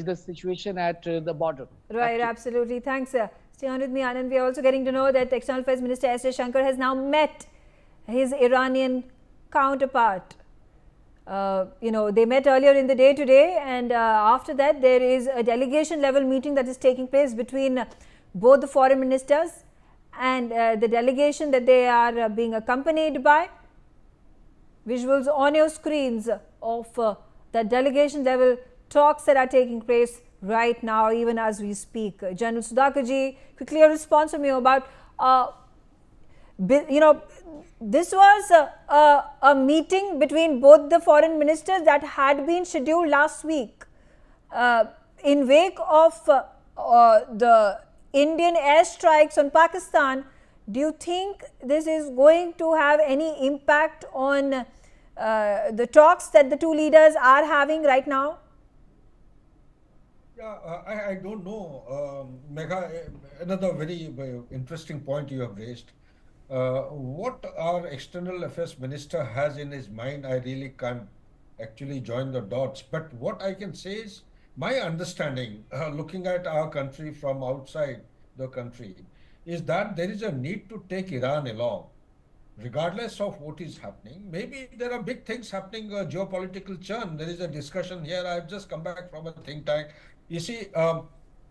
the situation at the border. Right, absolutely. Thanks. Stay on with me, Anand. We are also getting to know that External Affairs Minister S. Jaishankar has now met his Iranian counterpart. They met earlier in the day today, and after that there is a delegation level meeting that is taking place between both the foreign ministers and the delegation that they are being accompanied by. Visuals on your screens of the delegation level talks that are taking place right now, even as we speak. General Sudhakarji, quickly a response from you about, this was a meeting between both the foreign ministers that had been scheduled last week. In wake of the Indian airstrikes on Pakistan, do you think this is going to have any impact on the talks that the two leaders are having right now? Yeah, I don't know, Megha. Another very interesting point you have raised. What our external affairs minister has in his mind, I really can't actually join the dots. But what I can say is my understanding, looking at our country from outside the country, is that there is a need to take Iran along, regardless of what is happening. Maybe there are big things happening, geopolitical churn. There is a discussion here. I've just come back from a think tank. You see,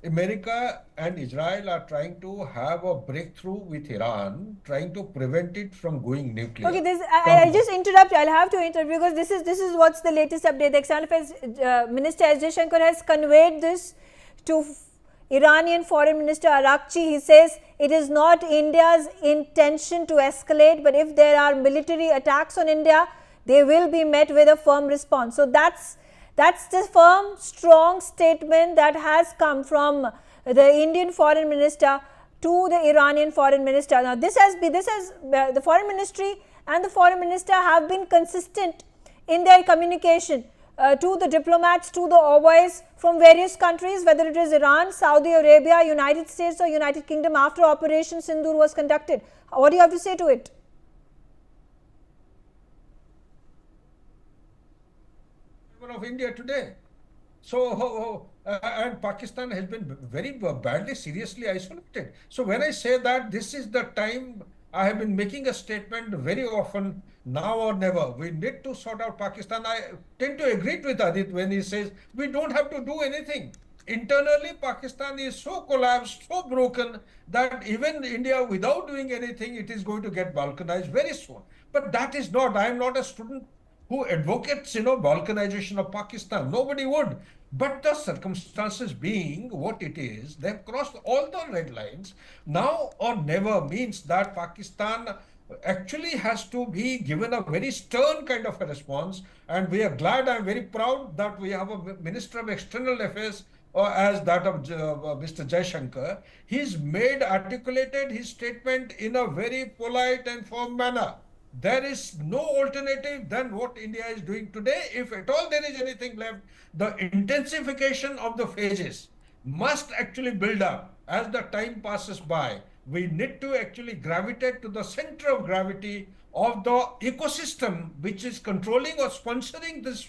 America and Israel are trying to have a breakthrough with Iran, trying to prevent it from going nuclear. Okay, I just interrupt. I'll have to interrupt because this is what's the latest update. The External Affairs Minister S. Jaishankar has conveyed this to Iranian Foreign Minister Arakchi. He says it is not India's intention to escalate, but if there are military attacks on India, they will be met with a firm response. So that's the firm, strong statement that has come from the Indian Foreign Minister to the Iranian Foreign Minister. Now, the Foreign Ministry and the Foreign Minister have been consistent in their communication to the diplomats, to the envoys from various countries, whether it is Iran, Saudi Arabia, United States or United Kingdom after Operation Sindoor was conducted. What do you have to say to it? Of India today. So, and Pakistan has been very badly, seriously isolated. So when I say that this is the time, I have been making a statement very often, now or never. We need to sort out Pakistan. I tend to agree with Ajit when he says we don't have to do anything. Internally, Pakistan is so collapsed, so broken that even India, without doing anything, it is going to get balkanized very soon. But that is not, I am not a student who advocates, balkanization of Pakistan. Nobody would. But the circumstances being what it is, they've crossed all the red lines. Now or never means that Pakistan actually has to be given a very stern kind of a response. And we are glad, I'm very proud that we have a Minister of External Affairs as that of Mr. Jaishankar. He's articulated his statement in a very polite and firm manner. There is no alternative than what India is doing today. If at all there is anything left, the intensification of the phases must actually build up as the time passes by. We need to actually gravitate to the center of gravity of the ecosystem which is controlling or sponsoring this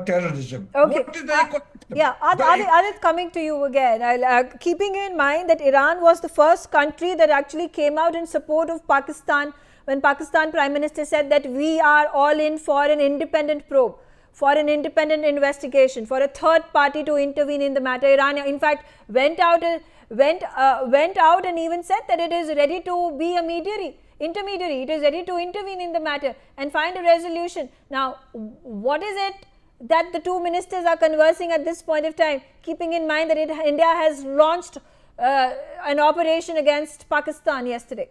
terrorism. Okay. What is the ecosystem? Yeah, Ajit, coming to you again. Keeping in mind that Iran was the first country that actually came out in support of Pakistan when Pakistan Prime Minister said that we are all in for an independent probe, for an independent investigation, for a third party to intervene in the matter. Iran, in fact, went out and even said that it is ready to be a intermediary. It is ready to intervene in the matter and find a resolution. Now, what is it that the two ministers are conversing at this point of time, keeping in mind that India has launched an operation against Pakistan yesterday?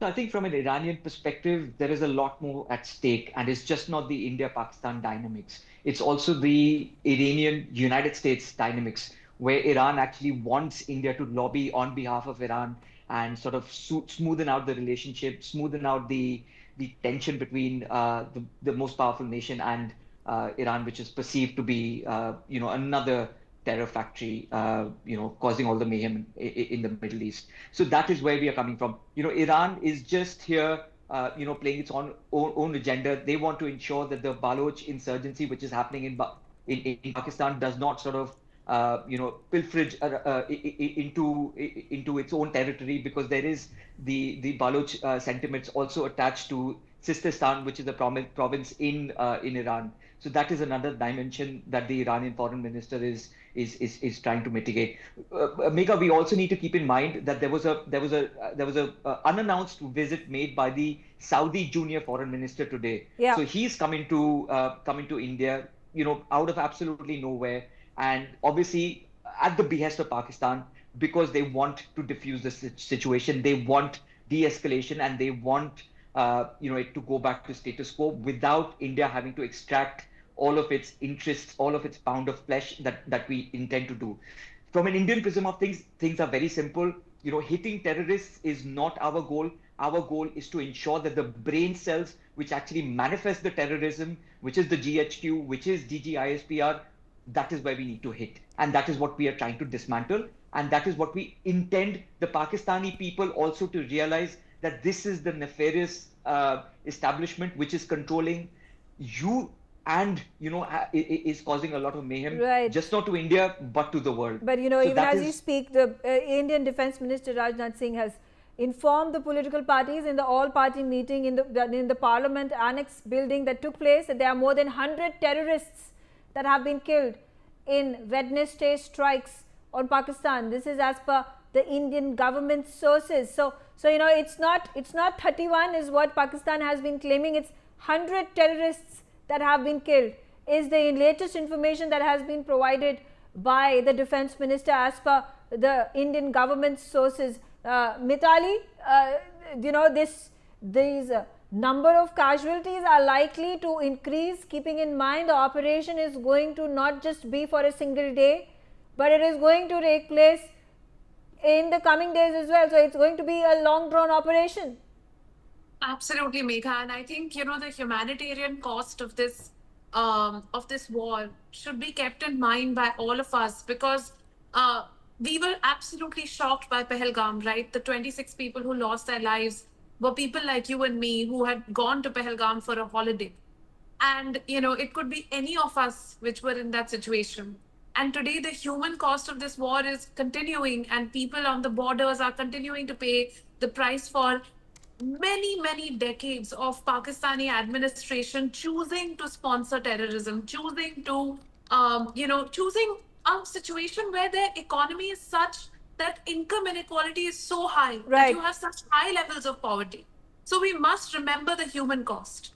I think from an Iranian perspective, there is a lot more at stake, and it's just not the India-Pakistan dynamics. It's also the Iranian-United States dynamics, where Iran actually wants India to lobby on behalf of Iran and sort of smoothen out the relationship, smoothen out the tension between the most powerful nation and Iran, which is perceived to be, another terror factory, causing all the mayhem in the Middle East. So that is where we are coming from. Iran is just here, playing its own agenda. They want to ensure that the Baloch insurgency, which is happening in Pakistan does not sort of pilferage into its own territory, because there is the Baloch sentiments also attached to Sististan, which is a province in Iran. So that is another dimension that the Iranian foreign minister is trying to mitigate. Megha, we also need to keep in mind that there was a unannounced visit made by the Saudi junior foreign minister today. Yeah. So he's coming to India, out of absolutely nowhere, and obviously at the behest of Pakistan, because they want to diffuse the situation, they want de-escalation, and they want it to go back to status quo without India having to extract all of its interests, all of its pound of flesh that we intend to do. From an Indian prism of things, things are very simple. Hitting terrorists is not our goal. Our goal is to ensure that the brain cells which actually manifest the terrorism, which is the GHQ, which is DGISPR, that is where we need to hit. And that is what we are trying to dismantle. And that is what we intend the Pakistani people also to realize, that this is the nefarious establishment which is controlling you, and is causing a lot of mayhem, right, just not to India but to the world. But So even that as you speak, the Indian Defence Minister Rajnath Singh has informed the political parties in the all-party meeting in the Parliament Annex building that took place that there are more than 100 terrorists that have been killed in Wednesday strikes on Pakistan. This is as per the Indian government sources. So it's not 31 is what Pakistan has been claiming. It's 100 terrorists that have been killed is the latest information that has been provided by the Defence Minister as per the Indian government sources. Mitali, these number of casualties are likely to increase, keeping in mind the operation is going to not just be for a single day, but it is going to take place in the coming days as well. So it's going to be a long drawn operation. Absolutely, Megha, and I think the humanitarian cost of this war should be kept in mind by all of us, because we were absolutely shocked by Pahalgam, right? The 26 people who lost their lives were people like you and me who had gone to Pahalgam for a holiday, and it could be any of us which were in that situation. And today the human cost of this war is continuing, and people on the borders are continuing to pay the price for many decades of Pakistani administration choosing to sponsor terrorism, choosing to choosing a situation where their economy is such that income inequality is so high, that right, you have such high levels of poverty. So we must remember the human cost.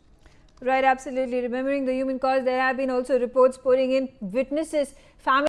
Right, absolutely. Remembering the human cost, there have been also reports pouring in, witnesses, family